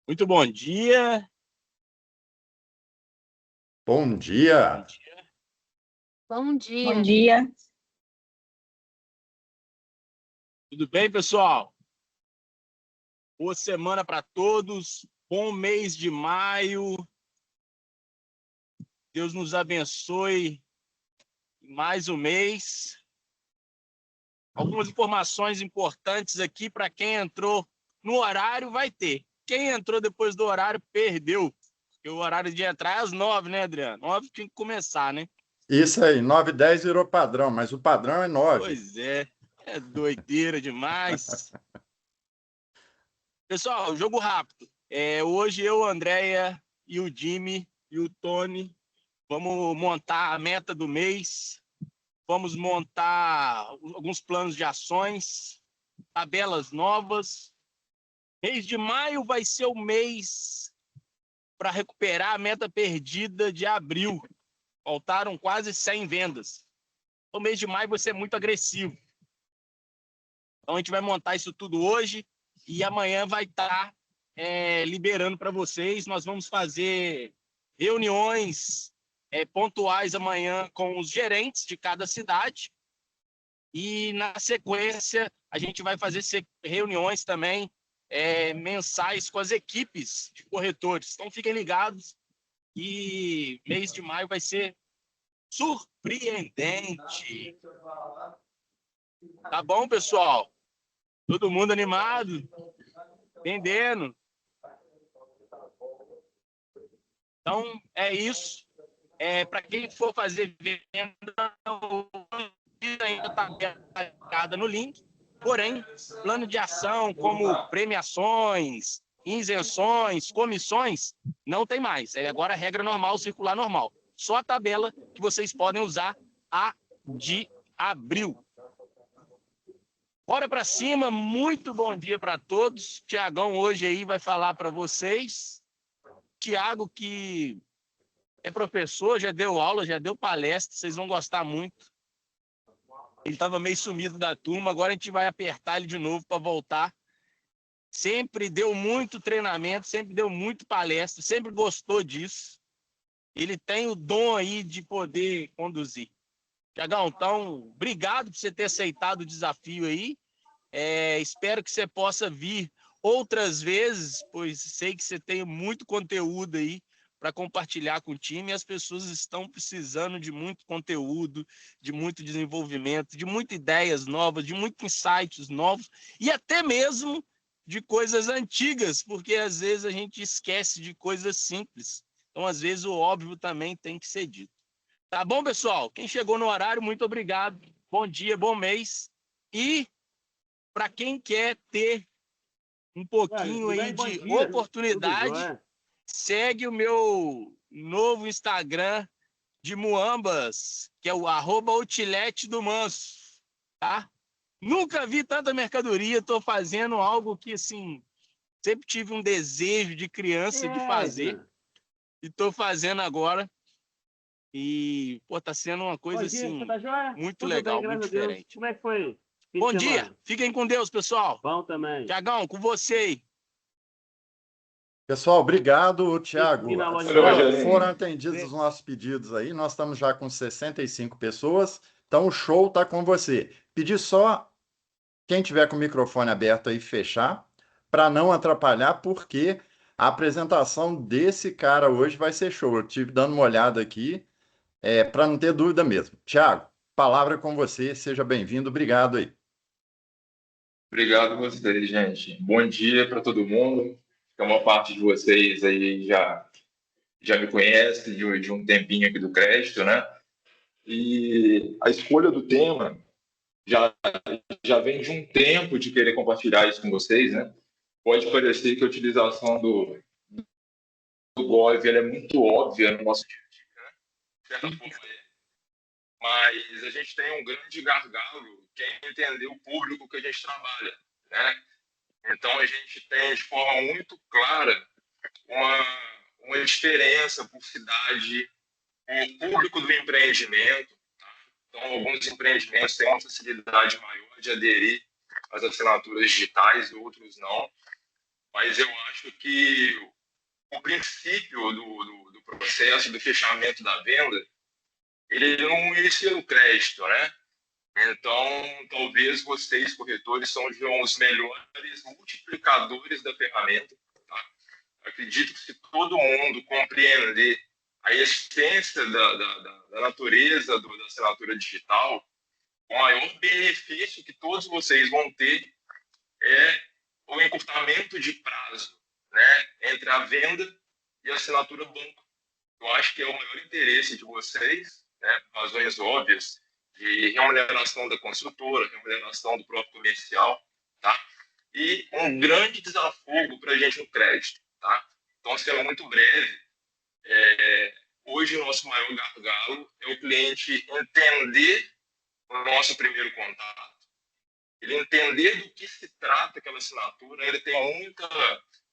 Muito bom dia. Bom dia. Bom dia. Bom dia. Tudo bem, pessoal? Boa semana para todos. Bom mês de maio. Deus nos abençoe mais um mês. Algumas informações importantes aqui para quem entrou no horário vai ter. Quem entrou depois do horário perdeu. Porque o horário de entrar é às 9, né, Adriano? 9 tinha que começar, né? Isso aí, 9h10 virou padrão, mas o padrão é 9. Pois é doideira demais. Pessoal, jogo rápido. Hoje eu, a Andréia e o Jimmy e o Tony vamos montar a meta do mês, vamos montar alguns planos de ações, tabelas novas. Mês de maio vai ser o mês para recuperar a meta perdida de abril. Faltaram quase 100 vendas. O mês de maio vai ser muito agressivo. Então a gente vai montar isso tudo hoje e amanhã vai estar liberando para vocês. Nós vamos fazer reuniões pontuais amanhã com os gerentes de cada cidade e, na sequência, a gente vai fazer reuniões também mensais com as equipes de corretores. Então, fiquem ligados e mês de maio vai ser surpreendente. Tá bom, pessoal? Todo mundo animado? Vendendo. Então, é isso. Para quem for fazer venda, ainda está marcada no link. Porém, plano de ação como premiações, isenções, comissões, não tem mais. Agora a regra normal, circular normal. Só a tabela que vocês podem usar a de abril. Bora para cima, muito bom dia para todos. Tiagão hoje aí vai falar para vocês. Tiago, que é professor, já deu aula, já deu palestra, vocês vão gostar muito. Ele estava meio sumido da turma, agora a gente vai apertar ele de novo para voltar. Sempre deu muito treinamento, sempre deu muito palestra, sempre gostou disso. Ele tem o dom aí de poder conduzir. Tiagão, então, obrigado por você ter aceitado o desafio aí. Espero que você possa vir outras vezes, pois sei que você tem muito conteúdo aí para compartilhar com o time e as pessoas estão precisando de muito conteúdo, de muito desenvolvimento, de muitas ideias novas, de muitos insights novos e até mesmo de coisas antigas, porque às vezes a gente esquece de coisas simples. Então, às vezes, o óbvio também tem que ser dito. Tá bom, pessoal? Quem chegou no horário, muito obrigado. Bom dia, bom mês. E para quem quer ter um pouquinho aí de oportunidade, segue o meu novo Instagram de Muambas, que é o @outlet do Manso, tá? Nunca vi tanta mercadoria, estou fazendo algo que, assim, sempre tive um desejo de criança de fazer e estou fazendo agora. E, pô, tá sendo uma coisa, assim, muito legal, muito diferente. Como é que foi? Bom dia, fiquem com Deus, pessoal. Bom também. Tiagão, com você aí. Pessoal, obrigado, Tiago. Foram atendidos os nossos pedidos aí. Nós estamos já com 65 pessoas, então o show está com você. Pedir só quem tiver com o microfone aberto aí fechar, para não atrapalhar, porque a apresentação desse cara hoje vai ser show. Eu estive dando uma olhada aqui, para não ter dúvida mesmo. Tiago, palavra com você, seja bem-vindo, obrigado aí. Obrigado a vocês, gente. Bom dia para todo mundo. Uma parte de vocês aí já me conhece de um tempinho aqui do crédito, né? E a escolha do tema já vem de um tempo de querer compartilhar isso com vocês, né? Pode parecer que a utilização do GOV é muito óbvia no nosso dia a dia, né? De certa forma é. Mas a gente tem um grande gargalo que é entender o público que a gente trabalha, né? Então, a gente tem de forma muito clara uma diferença por cidade, por público do empreendimento. Tá? Então, alguns empreendimentos têm uma facilidade maior de aderir às assinaturas digitais, outros não. mas eu acho que o princípio do processo do fechamento da venda, ele não inicia no crédito, né? Então, talvez vocês, corretores, sejam os melhores multiplicadores da ferramenta. Tá? Acredito que se todo mundo compreender a essência da natureza da assinatura digital, o maior benefício que todos vocês vão ter é o encurtamento de prazo, né, entre a venda e a assinatura banco. Eu acho que é o maior interesse de vocês, né, por razões óbvias, de remuneração da construtora, remuneração do próprio comercial, tá? E um grande desafogo para a gente no crédito, tá? Então, sendo muito breve, hoje o nosso maior gargalo é o cliente entender o nosso primeiro contato, ele entender do que se trata aquela assinatura, ele tem muita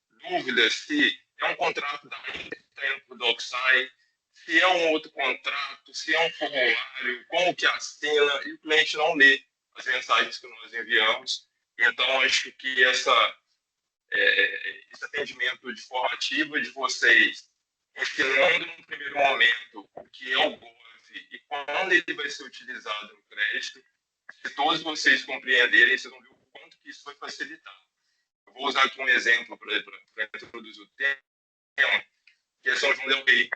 dúvida se é um contrato da Inter que está indo para o DocSign, se é um outro contrato, se é um formulário, como que assina, e o cliente não lê as mensagens que nós enviamos. Então, acho que esse atendimento de forma ativa de vocês, ensinando no primeiro momento o que é o GOV e quando ele vai ser utilizado no crédito, se todos vocês compreenderem, vocês vão ver o quanto que isso vai facilitar. Eu vou usar aqui um exemplo para introduzir o tema, que é São João del Rei.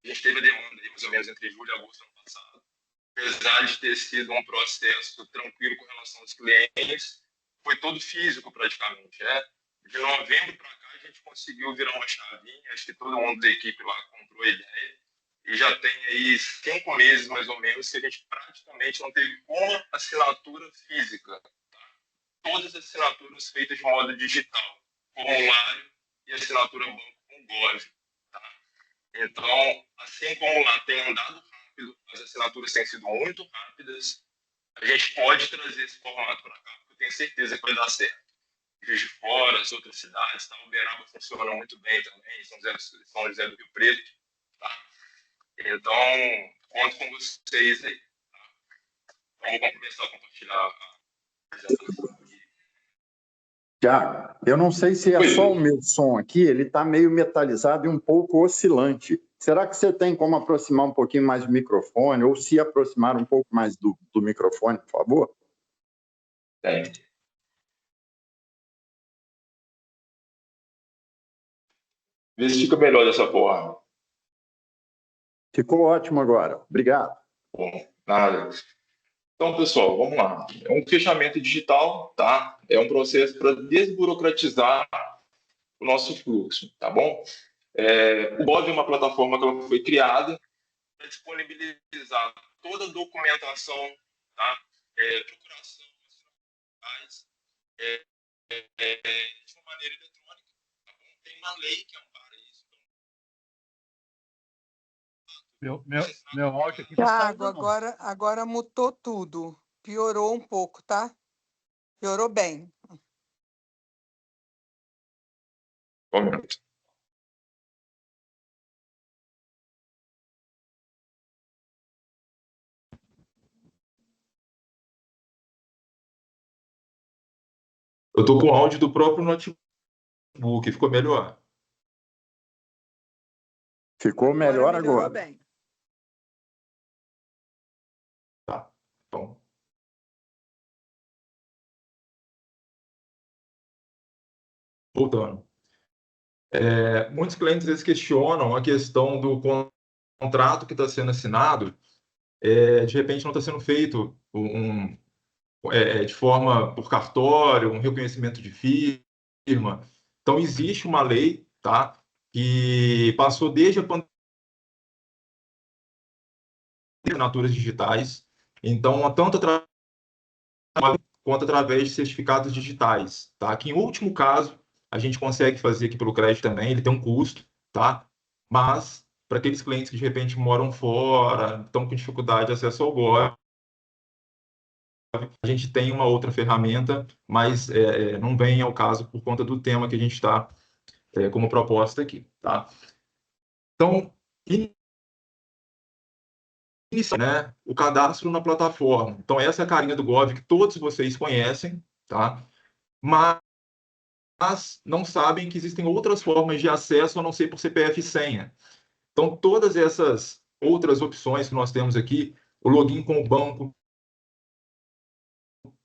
A gente teve a demanda mais ou menos entre julho e agosto do ano passado. Apesar de ter sido um processo tranquilo com relação aos clientes, foi todo físico praticamente, né? De novembro para cá, a gente conseguiu virar uma chavinha, acho que todo mundo da equipe lá comprou a ideia, e já tem aí 5 meses, mais ou menos, que a gente praticamente não teve uma assinatura física. Tá? Todas as assinaturas feitas de modo digital, formulário e assinatura banco com GOV. Tá? Então, assim como lá tem andado rápido, as assinaturas têm sido muito rápidas, a gente pode trazer esse formato para cá, porque eu tenho certeza que vai dar certo. Juiz de Fora, as outras cidades, tá? Uberaba funciona muito bem também, São José do Rio Preto. Tá? Então, conto com vocês aí. Tá? Então, vamos começar a compartilhar a apresentação. Tiago, eu não sei se é só o meu som aqui, ele está meio metalizado e um pouco oscilante. Será que você tem como aproximar um pouquinho mais do microfone ou se aproximar um pouco mais do microfone, por favor? Tem. Vê se fica melhor dessa forma. Ficou ótimo agora. Obrigado. Bom, nada. Então, pessoal, vamos lá. É um fechamento digital, tá? É um processo para desburocratizar o nosso fluxo, tá bom? O GOV é uma plataforma que ela foi criada para disponibilizar toda a documentação, tá? Procuração, de uma maneira eletrônica, tá bom? Tem uma lei que ampara isso. Meu áudio aqui Thiago, agora mutou tudo. Piorou um pouco, tá? Piorou bem. Momento. Eu estou com o áudio do próprio notebook, ficou melhor. Ficou melhor agora. Bem. Tá, então. Voltando. Muitos clientes eles questionam a questão do contrato que está sendo assinado, de repente não está sendo feito de forma por cartório, um reconhecimento de firma. Então, existe uma lei, tá, que passou desde a pandemia de assinaturas digitais, então, tanto através quanto através de certificados digitais, tá? Que, em último caso, a gente consegue fazer aqui pelo crédito também, ele tem um custo, tá? Mas, para aqueles clientes que, de repente, moram fora, estão com dificuldade de acesso ao GOV, a gente tem uma outra ferramenta, mas não vem ao caso por conta do tema que a gente está como proposta aqui, tá? Então, né, o cadastro na plataforma. Então, essa é a carinha do GOV que todos vocês conhecem, tá? Mas não sabem que existem outras formas de acesso a não ser por CPF e senha. Então, todas essas outras opções que nós temos aqui, o login com o banco,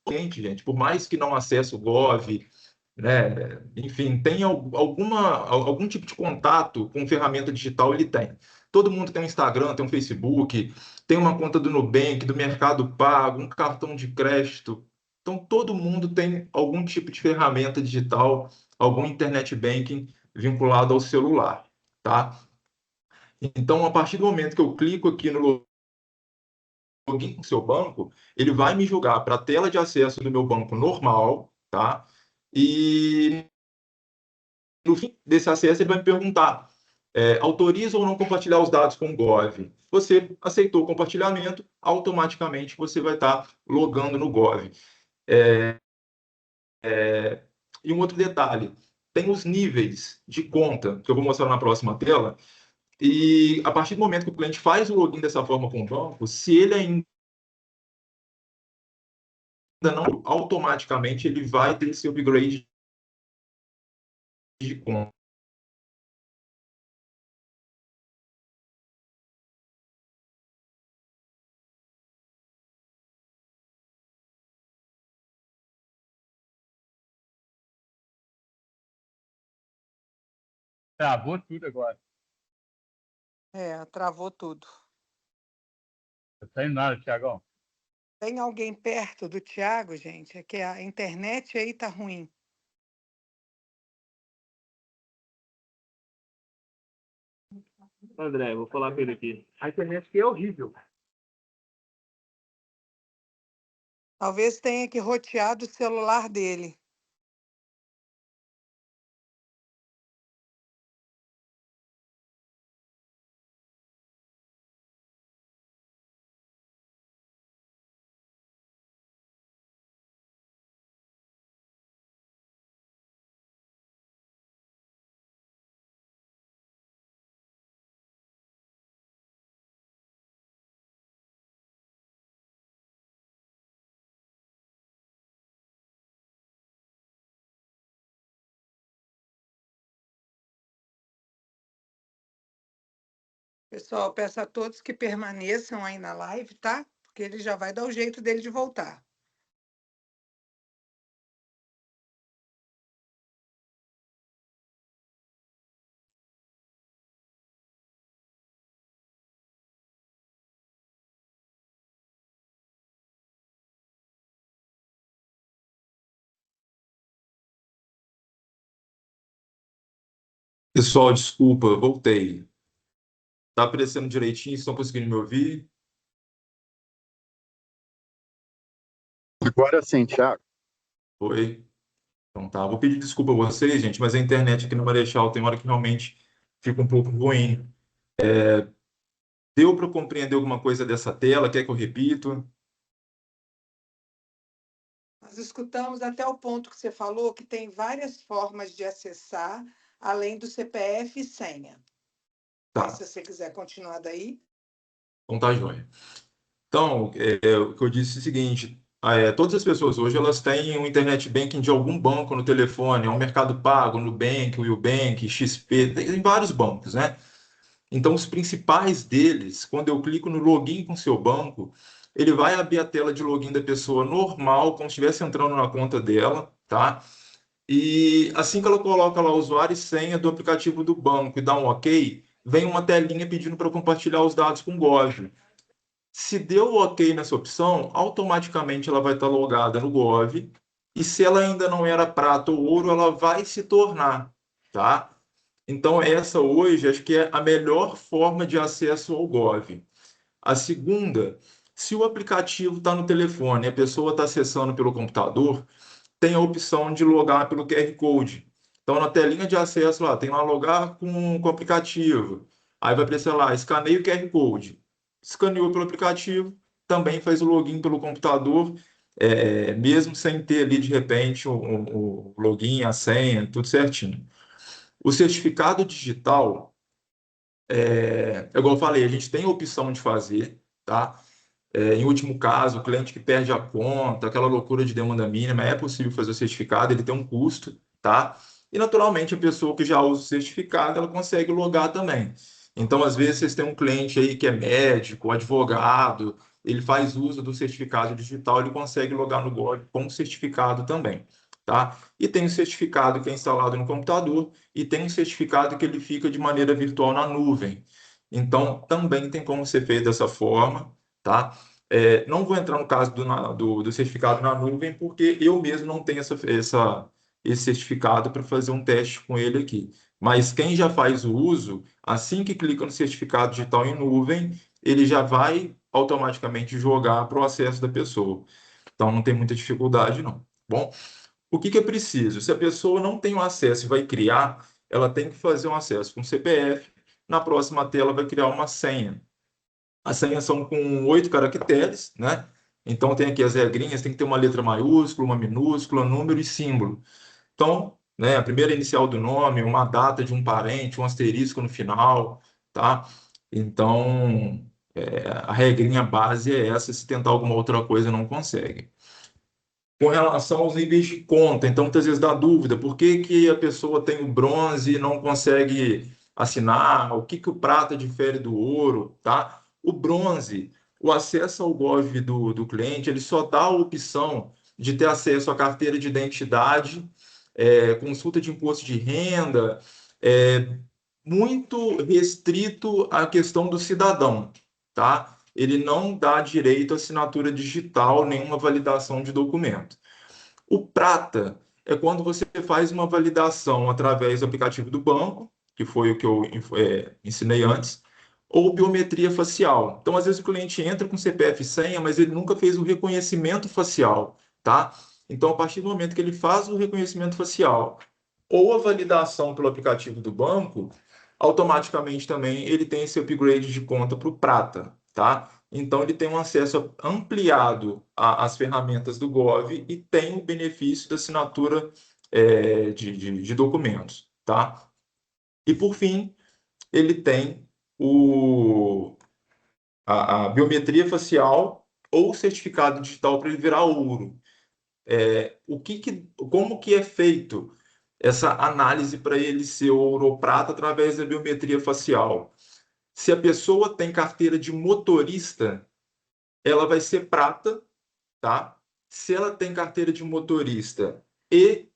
gente, por mais que não acesse o Gov, né, enfim, tem algum tipo de contato com ferramenta digital, ele tem. Todo mundo tem um Instagram, tem um Facebook, tem uma conta do Nubank, do Mercado Pago, um cartão de crédito. Então, todo mundo tem algum tipo de ferramenta digital, algum internet banking vinculado ao celular, tá? Então, a partir do momento que eu clico aqui no login com o seu banco, ele vai me jogar para a tela de acesso do meu banco normal, tá? E no fim desse acesso, ele vai me perguntar: autoriza ou não compartilhar os dados com o Gov? Você aceitou o compartilhamento, automaticamente você vai estar logando no Gov. E um outro detalhe, tem os níveis de conta, que eu vou mostrar na próxima tela, e a partir do momento que o cliente faz o login dessa forma com o banco, se ele ainda não, automaticamente ele vai ter esse upgrade de conta. Travou tudo agora. Travou tudo. Não tá indo nada, Tiagão. Tem alguém perto do Tiago, gente? É que a internet aí tá ruim. André, vou falar com ele aqui. A internet aqui é horrível. Talvez tenha que rotear do celular dele. Pessoal, peço a todos que permaneçam aí na live, tá? Porque ele já vai dar o jeito dele de voltar. Pessoal, desculpa, voltei. Tá aparecendo direitinho? Estão conseguindo me ouvir? Agora sim, Thiago. Oi. Então tá, vou pedir desculpa a vocês, gente, mas a internet aqui no Marechal tem hora que realmente fica um pouco ruim. Deu para compreender alguma coisa dessa tela? Quer que eu repito? Nós escutamos até o ponto que você falou que tem várias formas de acessar, além do CPF e senha. Tá. Se você quiser continuar daí. Então tá, joia. Então, o que eu disse é o seguinte: todas as pessoas hoje elas têm um internet banking de algum banco no telefone, é um Mercado Pago, Nubank, Willbank, XP, tem vários bancos, né? Então, os principais deles, quando eu clico no login com seu banco, ele vai abrir a tela de login da pessoa normal, como se estivesse entrando na conta dela, tá? E assim que ela coloca lá o usuário e senha do aplicativo do banco e dá um OK, vem uma telinha pedindo para compartilhar os dados com o Gov. Se deu o OK nessa opção, automaticamente ela vai estar logada no Gov, e se ela ainda não era prata ou ouro, ela vai se tornar, tá? Então, essa hoje acho que é a melhor forma de acesso ao Gov. A segunda, se o aplicativo está no telefone e a pessoa está acessando pelo computador, tem a opção de logar pelo QR Code. Então, na telinha de acesso, lá, tem lá logar com o aplicativo. Aí vai aparecer lá, escaneia o QR Code. Escaneou pelo aplicativo, também faz o login pelo computador, mesmo sem ter ali, de repente, o login, a senha, tudo certinho. O certificado digital, igual eu falei, a gente tem a opção de fazer, tá? Em último caso, o cliente que perde a conta, aquela loucura de demanda mínima, é possível fazer o certificado, ele tem um custo, tá? E, naturalmente, a pessoa que já usa o certificado, ela consegue logar também. Então, às vezes, vocês têm um cliente aí que é médico, advogado, ele faz uso do certificado digital, ele consegue logar no Gov com o certificado também, tá? E tem o certificado que é instalado no computador e tem um certificado que ele fica de maneira virtual na nuvem. Então, também tem como ser feito dessa forma, tá? Não vou entrar no caso do certificado na nuvem, porque eu mesmo não tenho esse certificado para fazer um teste com ele aqui. Mas quem já faz o uso, assim que clica no certificado digital em nuvem, ele já vai automaticamente jogar para o acesso da pessoa. Então, não tem muita dificuldade, não. Bom, o que é preciso? Se a pessoa não tem o acesso e vai criar, ela tem que fazer um acesso com CPF. Na próxima tela, vai criar uma senha. As senhas são com 8 caracteres, né? Então, tem aqui as regrinhas, tem que ter uma letra maiúscula, uma minúscula, número e símbolo. Então, né, a primeira inicial do nome, uma data de um parente, um asterisco no final, tá? Então, a regrinha base é essa, se tentar alguma outra coisa, não consegue. Com relação aos níveis de conta, então, muitas vezes dá dúvida, por que que a pessoa tem o bronze e não consegue assinar? O que que o prata difere do ouro, tá? O bronze, o acesso ao Gov do cliente, ele só dá a opção de ter acesso à carteira de identidade, consulta de imposto de renda, muito restrito à questão do cidadão, tá? Ele não dá direito à assinatura digital, nenhuma validação de documento. O prata é quando você faz uma validação através do aplicativo do banco, que foi o que eu ensinei antes, ou biometria facial. Então, às vezes o cliente entra com CPF e senha, mas ele nunca fez o reconhecimento facial, tá? Então, a partir do momento que ele faz o reconhecimento facial ou a validação pelo aplicativo do banco, automaticamente também ele tem esse upgrade de conta para o prata, tá? Então, ele tem um acesso ampliado às ferramentas do Gov e tem o benefício da assinatura de documentos, tá? E, por fim, ele tem a biometria facial ou certificado digital para ele virar ouro. Como que é feito essa análise para ele ser ouro ou prata através da biometria facial? Se a pessoa tem carteira de motorista, ela vai ser prata, tá? Se ela tem carteira de motorista e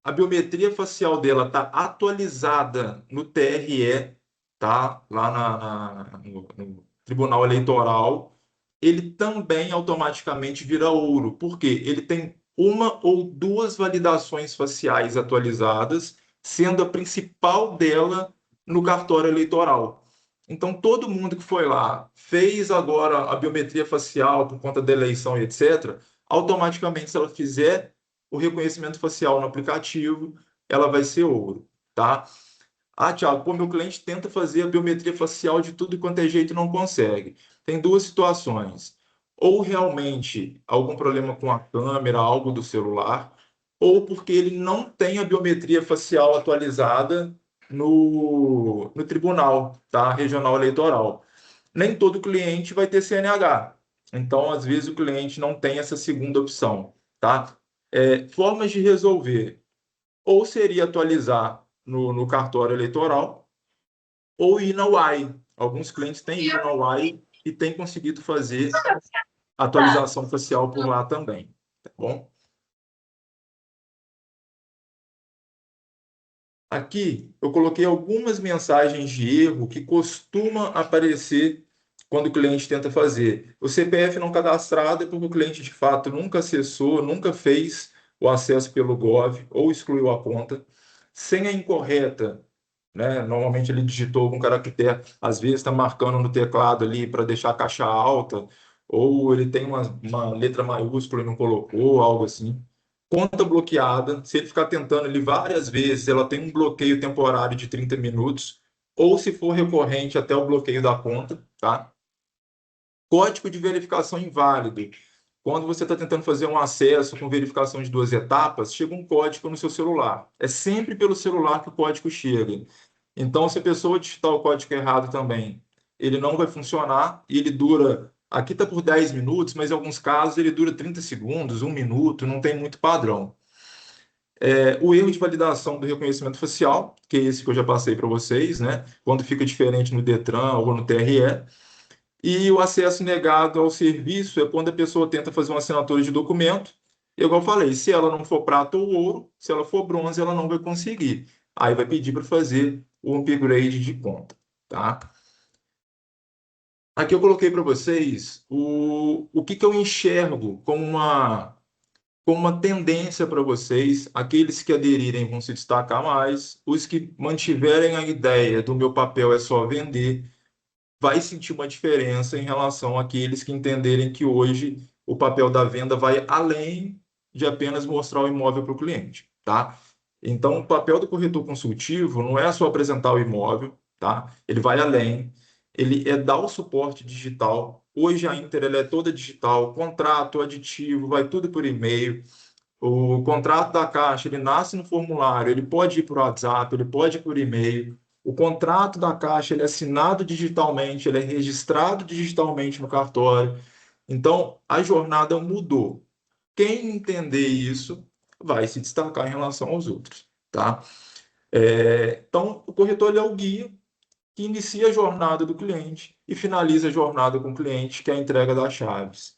a biometria facial dela está atualizada no TRE, tá? Lá no Tribunal Eleitoral, ele também automaticamente vira ouro. Por quê? Ele tem uma ou duas validações faciais atualizadas, sendo a principal dela no cartório eleitoral. Então, todo mundo que foi lá, fez agora a biometria facial por conta da eleição e etc., automaticamente, se ela fizer o reconhecimento facial no aplicativo, ela vai ser ouro, tá? Ah, Thiago, pô, meu cliente tenta fazer a biometria facial de tudo quanto é jeito e não consegue. Tem duas situações. Ou realmente algum problema com a câmera, algo do celular, ou porque ele não tem a biometria facial atualizada no tribunal, tá? Regional eleitoral. Nem todo cliente vai ter CNH. Então, às vezes, o cliente não tem essa segunda opção, tá? Formas de resolver. Ou seria atualizar no cartório eleitoral, ou ir na UAI. Alguns clientes têm ido na UAI e têm conseguido fazer atualização facial por lá também, tá bom? Aqui eu coloquei algumas mensagens de erro que costuma aparecer quando o cliente tenta fazer. O CPF não cadastrado é porque o cliente de fato nunca acessou, nunca fez o acesso pelo Gov ou excluiu a conta. Senha incorreta, né? Normalmente ele digitou algum caractere, às vezes está marcando no teclado ali para deixar a caixa alta, ou ele tem uma letra maiúscula e não colocou, algo assim. Conta bloqueada, se ele ficar tentando ali várias vezes, ela tem um bloqueio temporário de 30 minutos, ou se for recorrente, até o bloqueio da conta, tá? Código de verificação inválido. Quando você está tentando fazer um acesso com verificação de 2 etapas, chega um código no seu celular. É sempre pelo celular que o código chega. Então, se a pessoa digitar o código errado também, ele não vai funcionar e ele dura... Aqui está por 10 minutos, mas em alguns casos ele dura 30 segundos, 1 minuto, não tem muito padrão. O erro de validação do reconhecimento facial, que é esse que eu já passei para vocês, né? Quando fica diferente no Detran ou no TRE. E o acesso negado ao serviço é quando a pessoa tenta fazer uma assinatura de documento. Igual eu falei, se ela não for prata ou ouro, se ela for bronze, ela não vai conseguir. Aí vai pedir para fazer o upgrade de conta, tá? Aqui eu coloquei para vocês o que eu enxergo como uma tendência para vocês. Aqueles que aderirem vão se destacar mais, os que mantiverem a ideia do meu papel é só vender, vai sentir uma diferença em relação àqueles que entenderem que hoje o papel da venda vai além de apenas mostrar o imóvel para o cliente, tá? Então, o papel do corretor consultivo não é só apresentar o imóvel, tá? Ele vai além, ele é dar o suporte digital. Hoje a Inter ela é toda digital, contrato, aditivo, vai tudo por e-mail. O contrato da Caixa, ele nasce no formulário, ele pode ir por WhatsApp, ele pode ir por e-mail. O contrato da Caixa, ele é assinado digitalmente, ele é registrado digitalmente no cartório. Então, a jornada mudou. Quem entender isso vai se destacar em relação aos outros, tá? Então, o corretor ele é o guia que inicia a jornada do cliente e finaliza a jornada com o cliente, que é a entrega das chaves.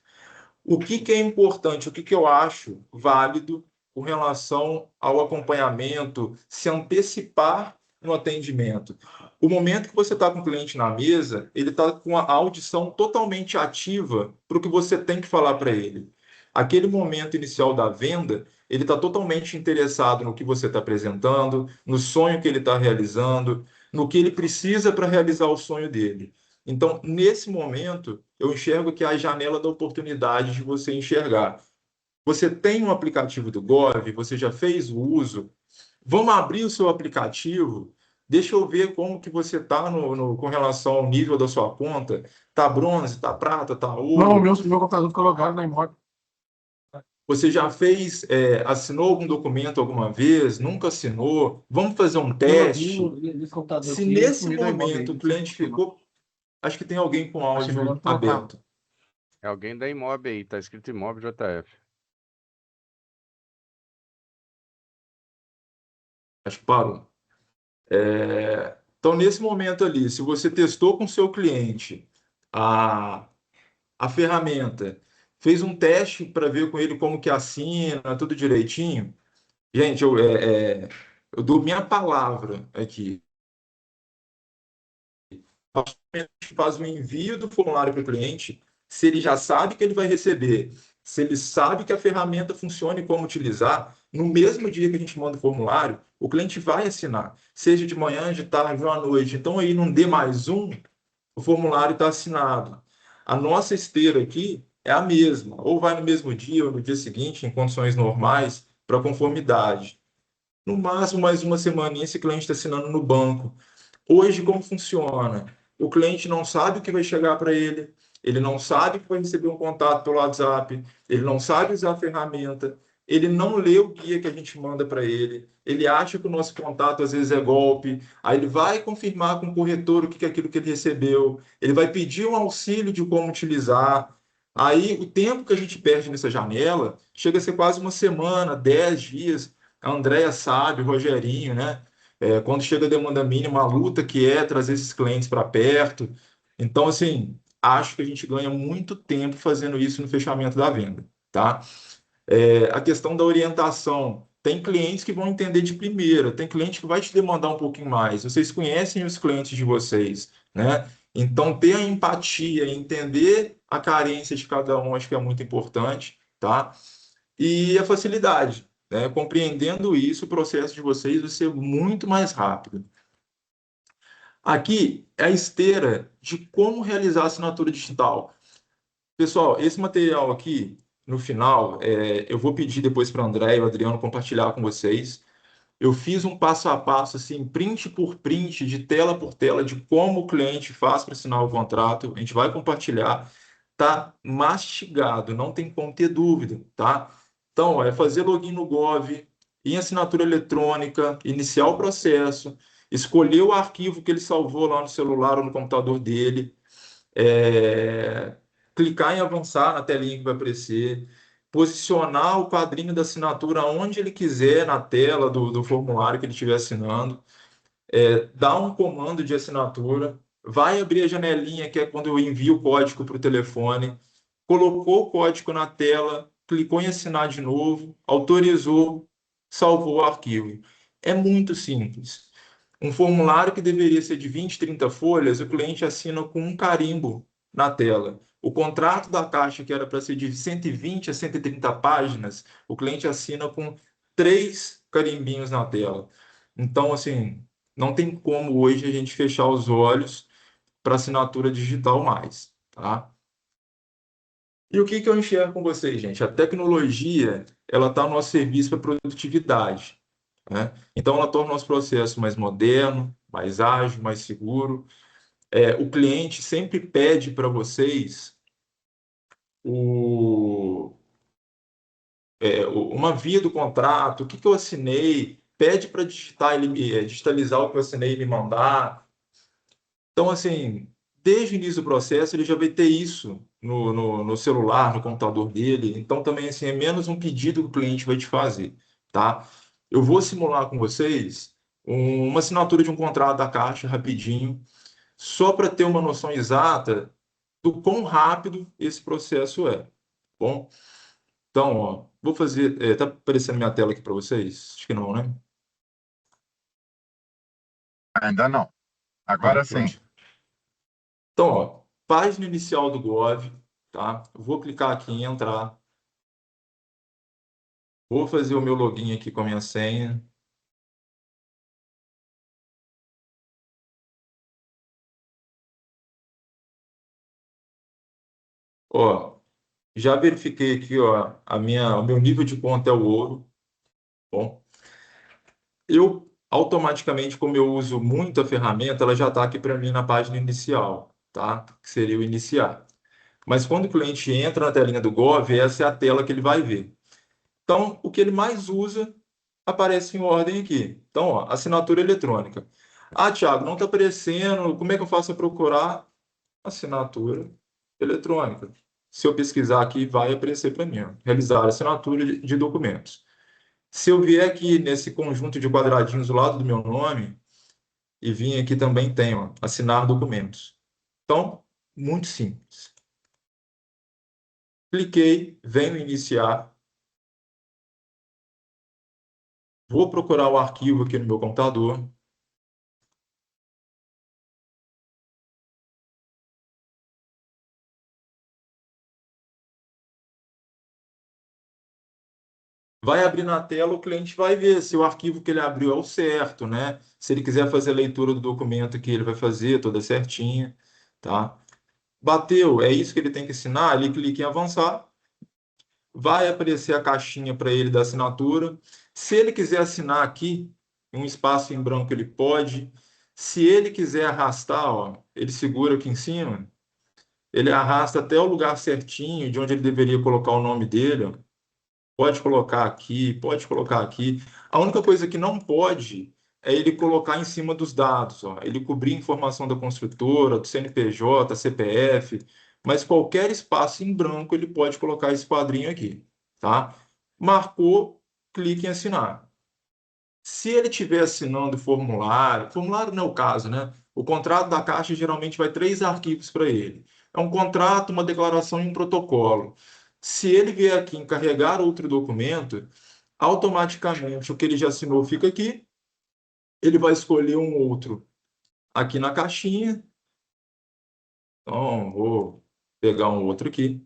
O que é importante, o que eu acho válido com relação ao acompanhamento, se antecipar no atendimento. O momento que você está com o cliente na mesa, ele está com a audição totalmente ativa para o que você tem que falar para ele. Aquele momento inicial da venda, ele está totalmente interessado no que você está apresentando, no sonho que ele está realizando, no que ele precisa para realizar o sonho dele. Então, nesse momento, eu enxergo que é a janela da oportunidade de você enxergar. Você tem um aplicativo do Gov, você já fez o uso, vamos abrir o seu aplicativo, deixa eu ver como que você está com relação ao nível da sua conta. Está bronze, está prata, está ouro? Não, meu computador ficou logado na imóvel. Você já fez, assinou algum documento alguma vez? Nunca assinou? Vamos fazer um teste? Se nesse momento o cliente ficou... Acho que tem alguém com áudio aberto. É alguém da Imóvel aí, tá escrito Imóvel JF. Acho que parou. Então, nesse momento ali, se você testou com o seu cliente a ferramenta, fez um teste para ver com ele como que assina, tudo direitinho. Gente, eu dou minha palavra aqui. A gente faz o envio do formulário para o cliente, se ele já sabe que ele vai receber, se ele sabe que a ferramenta funciona e como utilizar, no mesmo dia que a gente manda o formulário, o cliente vai assinar, seja de manhã, de tarde ou à noite. Então, aí, num D+1, o formulário está assinado. A nossa esteira aqui é a mesma, ou vai no mesmo dia ou no dia seguinte, em condições normais, para conformidade. No máximo, mais uma semaninha, esse cliente está assinando no banco. Hoje, como funciona? O cliente não sabe o que vai chegar para ele não sabe que vai receber um contato pelo WhatsApp, ele não sabe usar a ferramenta, ele não lê o guia que a gente manda para ele acha que o nosso contato às vezes é golpe, aí ele vai confirmar com o corretor o que é aquilo que ele recebeu, ele vai pedir um auxílio de como utilizar. Aí o tempo que a gente perde nessa janela chega a ser quase uma semana, 10 dias. A Andréia sabe, o Rogerinho, né? Quando chega a demanda mínima, a luta que é trazer esses clientes para perto. Então, assim, acho que a gente ganha muito tempo fazendo isso no fechamento da venda, tá? A questão da orientação. Tem clientes que vão entender de primeira, tem cliente que vai te demandar um pouquinho mais. Vocês conhecem os clientes de vocês, né? Então, ter a empatia, entender a carência de cada um, acho que é muito importante, tá? E a facilidade, né? Compreendendo isso, o processo de vocês vai ser muito mais rápido. Aqui é a esteira de como realizar a assinatura digital. Pessoal, esse material aqui, no final, eu vou pedir depois para o André e o Adriano compartilhar com vocês. Eu fiz um passo a passo, assim, print por print, de tela por tela, de como o cliente faz para assinar o contrato. A gente vai compartilhar. Tá mastigado, não tem como ter dúvida, tá? Então, é fazer login no Gov, em assinatura eletrônica, iniciar o processo, escolher o arquivo que ele salvou lá no celular ou no computador dele, clicar em avançar na telinha que vai aparecer, posicionar o quadrinho da assinatura onde ele quiser na tela do formulário que ele estiver assinando, dar um comando de assinatura, vai abrir a janelinha que é quando eu envio o código para o telefone, colocou o código na tela, clicou em assinar de novo, autorizou, salvou o arquivo. É muito simples. Um formulário que deveria ser de 20, 30 folhas, o cliente assina com um carimbo na tela. O contrato da Caixa, que era para ser de 120 a 130 páginas, o cliente assina com 3 carimbinhos na tela. Então, assim, não tem como hoje a gente fechar os olhos para assinatura digital mais, tá? E o que eu enxergo com vocês, gente? A tecnologia, ela está no nosso serviço para produtividade, né? Então, ela torna o nosso processo mais moderno, mais ágil, mais seguro. O cliente sempre pede para vocês uma via do contrato, o que eu assinei, pede para digitalizar o que eu assinei e me mandar. Então, assim, desde o início do processo, ele já vai ter isso no celular, no computador dele. Então, também, assim, é menos um pedido que o cliente vai te fazer, tá? Eu vou simular com vocês uma assinatura de um contrato da Caixa rapidinho, só para ter uma noção exata do quão rápido esse processo é. Bom, então, ó, vou fazer. Tá aparecendo minha tela aqui para vocês? Acho que não, né? Ainda não. Agora sim. Então, ó, página inicial do Gov, tá? Eu vou clicar aqui em entrar. Vou fazer o meu login aqui com a minha senha. Ó, já verifiquei aqui, ó, o meu nível de conta é o ouro. Bom, eu automaticamente, como eu uso muito a ferramenta, ela já está aqui para mim na página inicial, tá? Que seria o iniciar. Mas quando o cliente entra na telinha do Gov, essa é a tela que ele vai ver. Então, o que ele mais usa aparece em ordem aqui. Então, ó, assinatura eletrônica. Ah, Thiago, não está aparecendo. Como é que eu faço para procurar assinatura eletrônica? Se eu pesquisar aqui, vai aparecer para mim, ó, realizar assinatura de documentos. Se eu vier aqui nesse conjunto de quadradinhos do lado do meu nome, e vir aqui também tem, ó, assinar documentos. Então, muito simples. Cliquei, venho iniciar. Vou procurar o arquivo aqui no meu computador. Vai abrir na tela, o cliente vai ver se o arquivo que ele abriu é o certo, né? Se ele quiser fazer a leitura do documento que ele vai fazer, toda certinha, tá? Bateu, é isso que ele tem que assinar, ele clica em avançar, vai aparecer a caixinha para ele da assinatura. Se ele quiser assinar aqui, um espaço em branco ele pode. Se ele quiser arrastar, ó, ele segura aqui em cima, ele arrasta até o lugar certinho de onde ele deveria colocar o nome dele, ó. Pode colocar aqui, pode colocar aqui. A única coisa que não pode é ele colocar em cima dos dados, ó. Ele cobrir informação da construtora, do CNPJ, CPF, mas qualquer espaço em branco ele pode colocar esse quadrinho aqui, tá? Marcou, clique em assinar. Se ele estiver assinando formulário não é o caso, né? O contrato da Caixa geralmente vai 3 arquivos para ele. É um contrato, uma declaração e um protocolo. Se ele vier aqui encarregar outro documento, automaticamente o que ele já assinou fica aqui, ele vai escolher um outro aqui na caixinha. Então, vou pegar um outro aqui.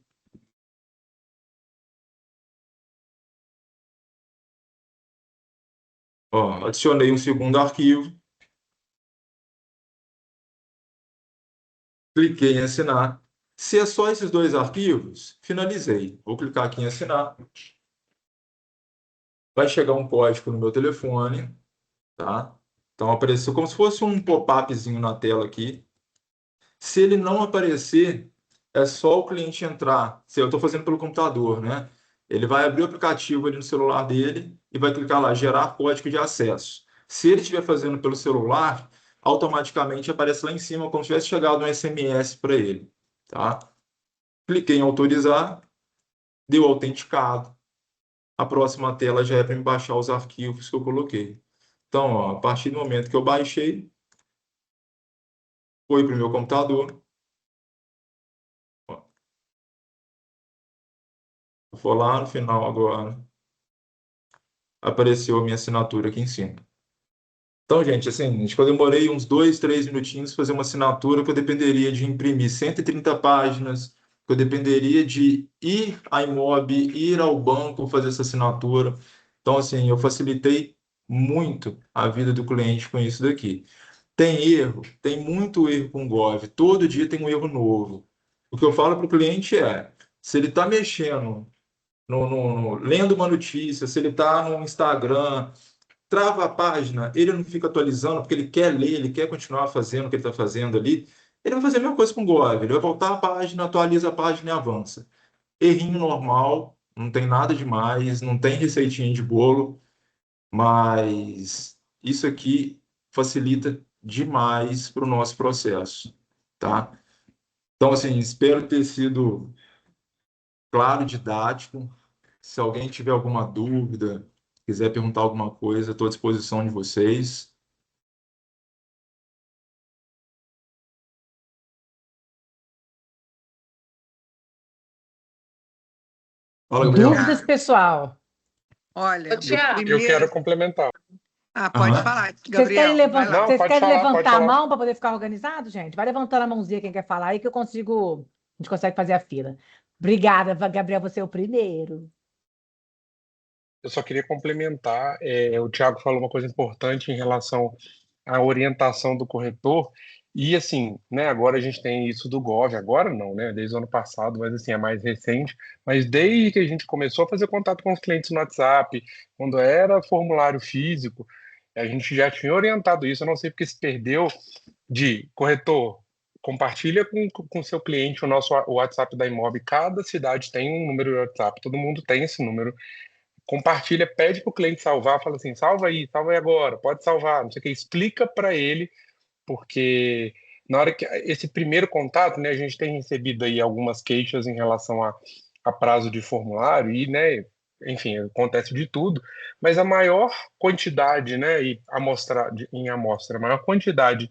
Ó, adicionei um segundo arquivo. Cliquei em assinar. Se é só esses 2 arquivos, finalizei. Vou clicar aqui em assinar. Vai chegar um código no meu telefone, tá? Então apareceu como se fosse um pop-upzinho na tela aqui. Se ele não aparecer, é só o cliente entrar. Se eu estou fazendo pelo computador, né? Ele vai abrir o aplicativo ali no celular dele e vai clicar lá, gerar código de acesso. Se ele estiver fazendo pelo celular, automaticamente aparece lá em cima como se tivesse chegado um SMS para ele, tá? Cliquei em autorizar. deu autenticado. A próxima tela já é para me baixar os arquivos que eu coloquei. Então, ó, a partir do momento que eu baixei, foi para o meu computador. Ó, vou lá no final agora. Apareceu a minha assinatura aqui em cima. Então, gente, assim, acho que eu demorei uns 2, 3 minutinhos para fazer uma assinatura que eu dependeria de imprimir 130 páginas, que eu dependeria de ir à Imob, ir ao banco fazer essa assinatura. Então, assim, eu facilitei muito a vida do cliente com isso daqui. Tem erro? Tem muito erro com o Gov. Todo dia tem um erro novo. O que eu falo para o cliente é, se ele está mexendo, lendo uma notícia, se ele está no Instagram, trava a página, ele não fica atualizando porque ele quer ler, ele quer continuar fazendo o que ele está fazendo ali, ele vai fazer a mesma coisa com o Gov. Ele vai voltar à página, atualiza a página e avança. Errinho normal, não tem nada demais, não tem receitinha de bolo, mas isso aqui facilita demais para o nosso processo, tá? Então, assim, espero ter sido claro, didático. Se alguém tiver alguma dúvida, quiser perguntar alguma coisa, estou à disposição de vocês. Fala, Gabriel. Dúvidas, pessoal? Olha, Ô, Tiago, primeiro... Eu quero complementar. Pode falar, Vocês Gabriel. querem, Vai lá. Não, vocês pode querem falar, pode levantar a falar. mão para poder ficar organizado, gente? Vai levantando a mãozinha quem quer falar aí que a gente consegue fazer a fila. Obrigada, Gabriel, você é o primeiro. Eu só queria complementar. O Thiago falou uma coisa importante em relação à orientação do corretor. E assim, né, agora a gente tem isso do Gov, agora não, né, desde o ano passado, mas assim, é mais recente. Mas desde que a gente começou a fazer contato com os clientes no WhatsApp, quando era formulário físico, a gente já tinha orientado isso. Eu não sei porque se perdeu de corretor. Compartilha com seu cliente o WhatsApp da Imob. Cada cidade tem um número de WhatsApp, todo mundo tem esse número. Compartilha, pede para o cliente salvar, fala assim, salva aí agora, pode salvar, não sei o que, explica para ele, porque na hora que esse primeiro contato, né, a gente tem recebido aí algumas queixas em relação a prazo de formulário e, né, enfim, acontece de tudo, mas a maior quantidade, né, em amostra, a maior quantidade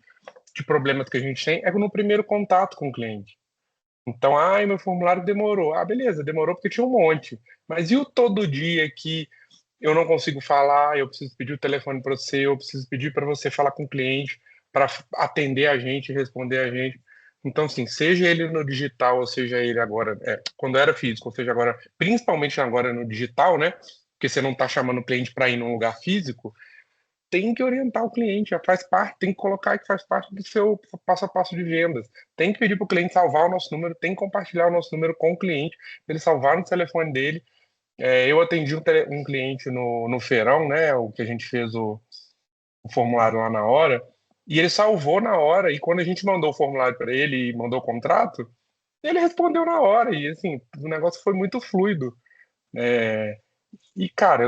de problemas que a gente tem é no primeiro contato com o cliente. Então, meu formulário demorou. Beleza, demorou porque tinha um monte. Mas e o todo dia que eu não consigo falar, eu preciso pedir o telefone para você, eu preciso pedir para você falar com o cliente, para atender a gente, responder a gente. Então, assim, seja ele no digital, ou seja ele agora, quando era físico, ou seja agora, principalmente agora no digital, né? Porque você não está chamando o cliente para ir num lugar físico, tem que orientar o cliente, já faz parte, tem que colocar que faz parte do seu passo a passo de vendas. Tem que pedir para o cliente salvar o nosso número, tem que compartilhar o nosso número com o cliente, para ele salvar no telefone dele. Eu atendi um cliente no feirão, né? O que a gente fez o formulário lá na hora, e ele salvou na hora, e quando a gente mandou o formulário para ele e mandou o contrato, ele respondeu na hora, e assim, o negócio foi muito fluido. E, cara,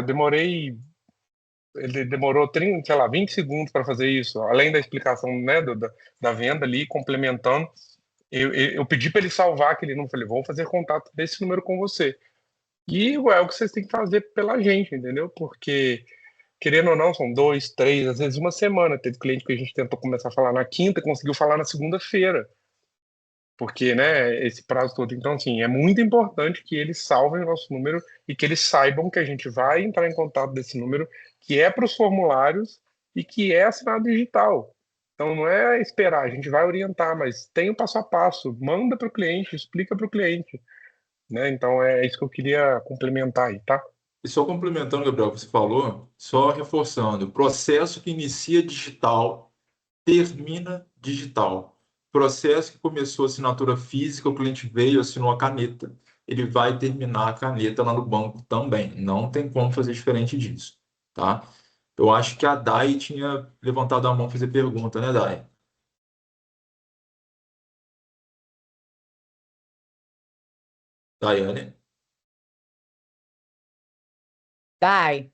ele demorou 30, sei lá, 20 segundos para fazer isso, além da explicação, né, da venda ali, complementando. Eu pedi para ele salvar aquele número, falei, vou fazer contato desse número com você. E é o que vocês têm que fazer pela gente, entendeu? Porque, querendo ou não, são 2, 3, às vezes uma semana. Teve cliente que a gente tentou começar a falar na quinta, conseguiu falar na segunda-feira. Porque, né, esse prazo todo. Então, assim, é muito importante que eles salvem o nosso número e que eles saibam que a gente vai entrar em contato desse número, que é para os formulários e que é assinado digital. Então, não é esperar, a gente vai orientar, mas tem o passo a passo, manda para o cliente, explica para o cliente, né? Então, é isso que eu queria complementar aí, tá? E só complementando, Gabriel, o que você falou, só reforçando, o processo que inicia digital, termina digital. Processo que começou assinatura física, o cliente veio, assinou a caneta. Ele vai terminar a caneta lá no banco também. Não tem como fazer diferente disso, tá? Eu acho que a Dai tinha levantado a mão para fazer pergunta, né, Dai? Daiane? Dai.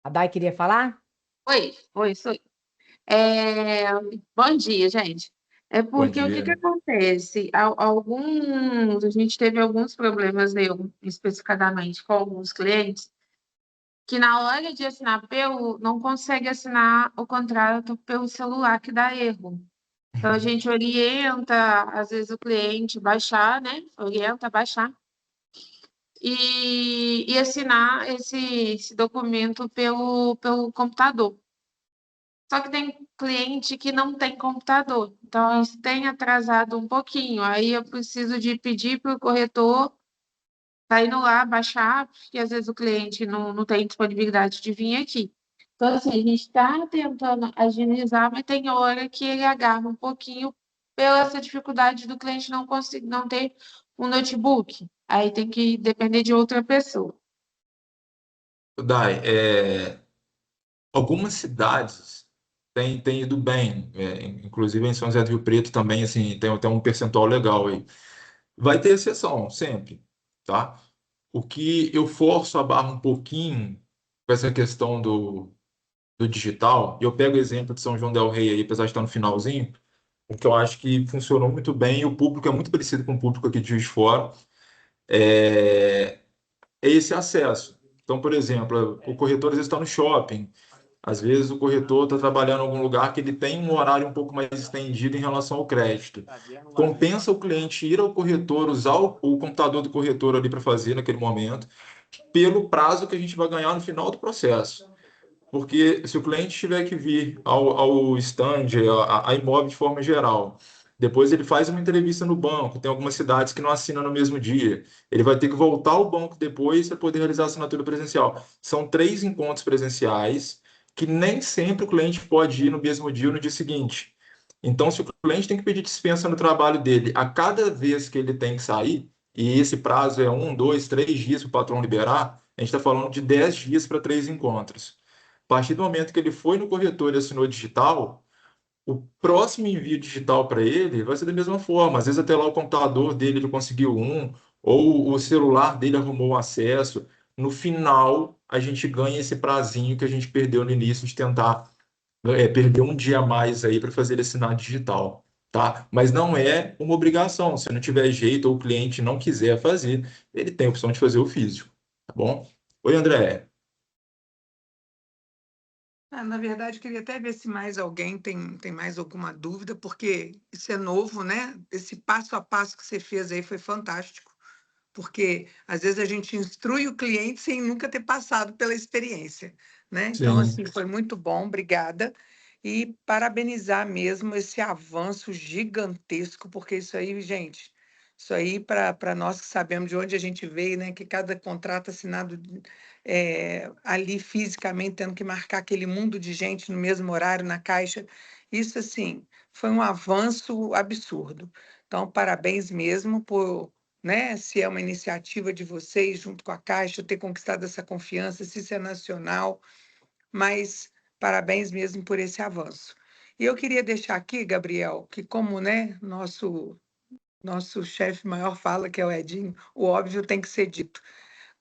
A Dai queria falar? Oi, sou. Bom dia, gente. É Bom porque o que que dia. acontece? A gente teve alguns problemas, eu especificadamente, com alguns clientes, que na hora de assinar PU, não consegue assinar o contrato pelo celular, que dá erro. Então, a gente orienta, às vezes, o cliente baixar, né? Orienta a baixar e assinar esse documento pelo computador. Só que tem cliente que não tem computador, então isso tem atrasado um pouquinho. Aí eu preciso de pedir para o corretor tá indo lá baixar, porque às vezes o cliente não tem disponibilidade de vir aqui. Então, assim, a gente está tentando agilizar, mas tem hora que ele agarra um pouquinho pela essa dificuldade do cliente não conseguir, não ter um notebook. Aí tem que depender de outra pessoa. Dai, algumas cidades têm ido bem, inclusive em São José do Rio Preto também, assim, tem até um percentual legal aí. Vai ter exceção, sempre, tá? O que eu forço a barra um pouquinho com essa questão do digital, e eu pego o exemplo de São João del Rei aí, apesar de estar no finalzinho, porque eu acho que funcionou muito bem e o público é muito parecido com o público aqui de Juiz de Fora, é esse acesso. Então, por exemplo, o corretor às vezes está no shopping, às vezes o corretor está trabalhando em algum lugar que ele tem um horário um pouco mais estendido em relação ao crédito. Compensa o cliente ir ao corretor, usar o computador do corretor ali para fazer naquele momento, pelo prazo que a gente vai ganhar no final do processo. Porque se o cliente tiver que vir ao stand, a imóvel de forma geral, depois ele faz uma entrevista no banco, tem algumas cidades que não assinam no mesmo dia, ele vai ter que voltar ao banco depois para poder realizar a assinatura presencial. São 3 encontros presenciais que nem sempre o cliente pode ir no mesmo dia ou no dia seguinte. Então, se o cliente tem que pedir dispensa no trabalho dele a cada vez que ele tem que sair, e esse prazo é 1, 2, 3 dias para o patrão liberar, a gente está falando de 10 dias para 3 encontros. A partir do momento que ele foi no corretor e assinou digital, o próximo envio digital para ele vai ser da mesma forma. Às vezes até lá o computador dele ele conseguiu um, ou o celular dele arrumou o acesso. No final, a gente ganha esse prazinho que a gente perdeu no início de tentar perder um dia a mais aí para fazer ele assinar digital, tá? Mas não é uma obrigação. Se não tiver jeito ou o cliente não quiser fazer, ele tem a opção de fazer o físico, tá bom? Oi, André. Na verdade, eu queria até ver se mais alguém tem mais alguma dúvida, porque isso é novo, né? Esse passo a passo que você fez aí foi fantástico, porque às vezes a gente instrui o cliente sem nunca ter passado pela experiência, né? Então, Sim. assim, foi muito bom, obrigada. E parabenizar mesmo esse avanço gigantesco, porque isso aí, gente, isso aí para nós que sabemos de onde a gente veio, né? Que cada contrato assinado ali fisicamente, tendo que marcar aquele mundo de gente no mesmo horário na caixa, isso assim foi um avanço absurdo. Então, parabéns mesmo por, né, se é uma iniciativa de vocês, junto com a Caixa, ter conquistado essa confiança, se isso é nacional, mas parabéns mesmo por esse avanço. E eu queria deixar aqui, Gabriel, que como, né, nosso chefe maior fala, que é o Edinho, o óbvio tem que ser dito.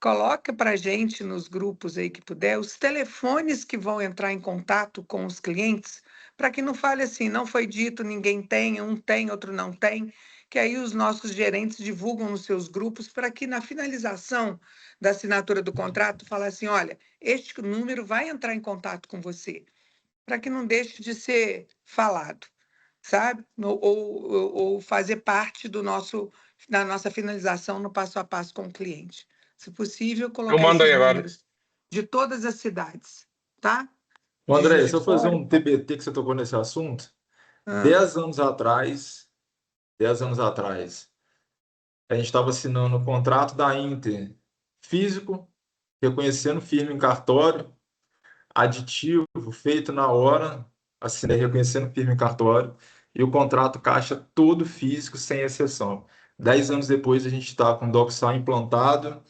Coloca para a gente nos grupos aí que puder os telefones que vão entrar em contato com os clientes, para que não fale assim, não foi dito, ninguém tem, um tem, outro não tem, que aí os nossos gerentes divulgam nos seus grupos para que na finalização da assinatura do contrato fale assim, olha, este número vai entrar em contato com você, para que não deixe de ser falado, sabe? Ou fazer parte da nossa finalização no passo a passo com o cliente. Se possível, Eu colocar mando aí esses agora. números de todas as cidades, tá? Ô, De André, Juiz se de eu fazer Fora. um TBT que você tocou nesse assunto, Ah, 10 anos atrás, a gente estava assinando o contrato da Inter físico, reconhecendo firme em cartório, aditivo feito na hora, assinei reconhecendo firme em cartório, e o contrato caixa todo físico, sem exceção. 10 anos depois, a gente está com o DocSign implantado,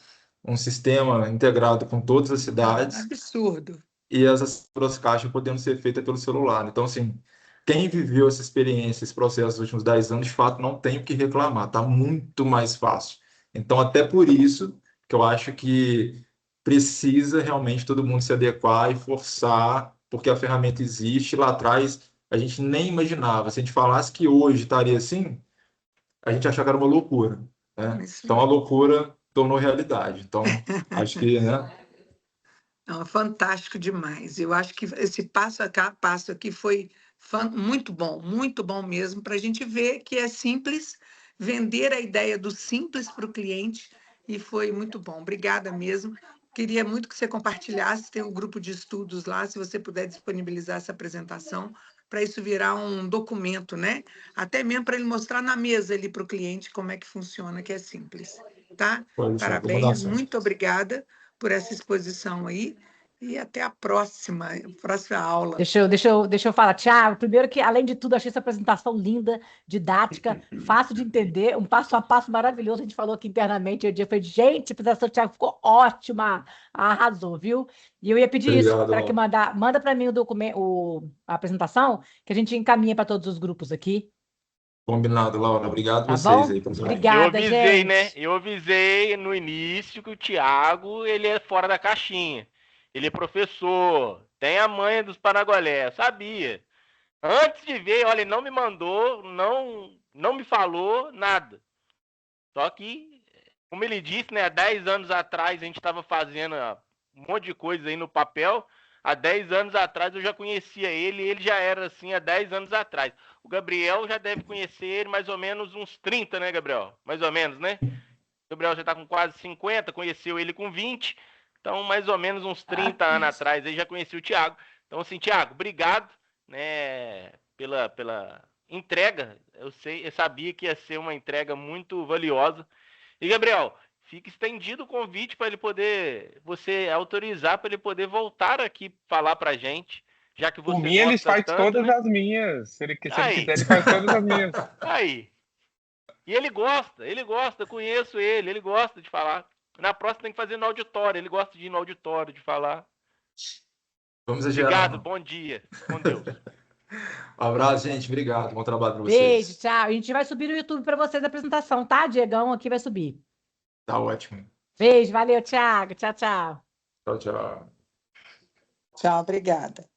um sistema integrado com todas as cidades, absurdo. e as assinaturas caixa podendo ser feitas pelo celular. Então, assim, quem viveu essa experiência, esse processo nos últimos 10 anos, de fato, não tem o que reclamar, está muito mais fácil. Então, até por isso que eu acho que precisa realmente todo mundo se adequar e forçar, porque a ferramenta existe lá atrás. a gente nem imaginava. Se a gente falasse que hoje estaria assim, a gente achava que era uma loucura, né? Então a loucura tornou realidade. Então, acho que, né? Não, é fantástico demais. Eu acho que esse passo aqui foi muito bom mesmo, para a gente ver que é simples, vender a ideia do simples para o cliente, e foi muito bom. Obrigada mesmo. Queria muito que você compartilhasse, tem um grupo de estudos lá, se você puder disponibilizar essa apresentação, para isso virar um documento, né? Até mesmo para ele mostrar na mesa ali para o cliente como é que funciona, que é simples, tá? Parabéns, muito obrigada por essa exposição aí. E até a próxima aula. Deixa eu falar, Tiago. Primeiro que, além de tudo, achei essa apresentação linda, didática, fácil de entender, um passo a passo maravilhoso. A gente falou aqui internamente, eu falei, gente, a apresentação do Tiago ficou ótima, arrasou, viu? E eu ia pedir isso, Obrigado, para que manda para mim o documento, a apresentação, que a gente encaminha para todos os grupos aqui. Combinado, Laura. Obrigado Tá vocês bom? aí. Por Obrigada, Eu avisei, gente. né? Eu avisei no início que o Thiago, ele é fora da caixinha. Ele é professor, tem a manha dos Paragualé, eu sabia. Antes de ver, olha, ele não me mandou, não me falou nada. Só que, como ele disse, né, há 10 anos atrás a gente estava fazendo um monte de coisa aí no papel. Há 10 anos atrás eu já conhecia ele, e ele já era assim há 10 anos atrás. O Gabriel já deve conhecer ele mais ou menos uns 30, né, Gabriel? Mais ou menos, né? O Gabriel já está com quase 50, conheceu ele com 20. Então, mais ou menos uns 30 anos atrás, aí já conheci o Thiago. Então, assim, Thiago, obrigado, né, pela entrega. Eu sabia que ia ser uma entrega muito valiosa. E, Gabriel, fica estendido o convite para ele poder, você autorizar para ele poder voltar aqui falar para a gente, já que Por você mim, ele gosta faz tanto, todas né? as minhas. Se ele Aí, quiser, ele faz todas as minhas. aí. E ele gosta, conheço ele gosta de falar. Na próxima tem que fazer no auditório, ele gosta de ir no auditório, de falar. Vamos exagerar, Obrigado, não. bom dia. Com Deus. Um abraço, gente. Obrigado. Bom trabalho para Beijo, vocês. tchau. A gente vai subir no YouTube para vocês a apresentação, tá? Diegão aqui vai subir. Tá ótimo. Beijo, valeu, Thiago. Tchau, tchau. Tchau, tchau. Tchau, obrigada.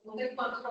Não tem quanto